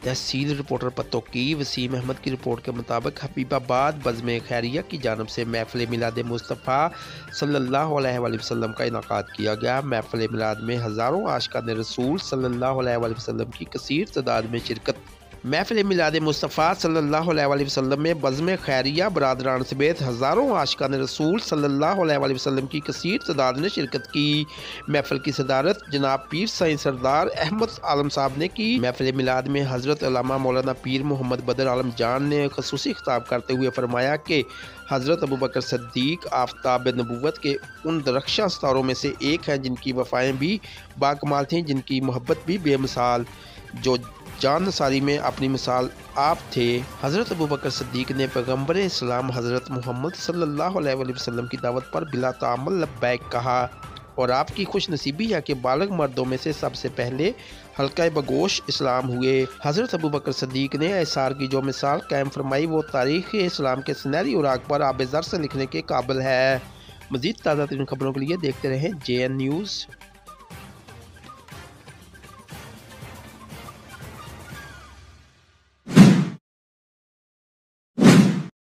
तहसील reporter पत्तों की वसीम अहमद की रिपोर्ट के मुताबिक हबीबाबाद बज़्म खैरिया की जानब से महफ़िल मिलाद मुस्तफ़ा सल्लल्लाहु अलैहि वसल्लम का इनेकाद किया गया। महफ़िल मिलाद में हज़ारों आशिकान रसूल सल्लल्लाहु अलैहि वसल्लम की कसीर तादाद में शिरकत। महफ़िल मिलाद मुस्तफ़ा सल्लल्लाहु अलैहि वसल्लम में बज़्म खैरिया बरादरान समेत हज़ारों आशिकान रसूल सल्लल्लाहु अलैहि वसल्लम की कसीर तादाद ने शिरकत की। महफ़िल की सदारत जनाब पीर साईं सरदार अहमद आलम साहब ने की। महफ़िल मिलाद में हज़रत अल्लामा मौलाना पीर मोहम्मद बदर आलम जान ने ख़ुसूसी खिताब करते हुए फरमाया कि हज़रत अबू बकर सिद्दीक़ आफ़ताब नबुव्वत के उन दरख्शां सितारों में से एक हैं जिनकी वफ़ाएँ भी बाकमाल थीं, जिनकी मोहब्बत भी बेमिसाल, जो जान नसारी में अपनी मिसाल आप थे। हज़रत अबू बकर सिद्दीक़ ने पैगम्बर इस्लाम हज़रत मोहम्मद सल्लल्लाहु अलैहि वसल्लम की दावत पर बिला ताअम्मुल लब्बैक कहा और आपकी खुश नसीबी है कि बालिग मर्दों में से सबसे पहले हल्का बगोश इस्लाम हुए। हज़रत अबू बकर सिद्दीक़ ने एसार की जो मिसाल कायम फरमाई वो तारीख़ इस्लाम के सुनहरी उराक पर आब ज़र से लिखने के काबिल है। मज़ीद ताज़ा तरीन खबरों के लिए देखते रहें JN न्यूज़।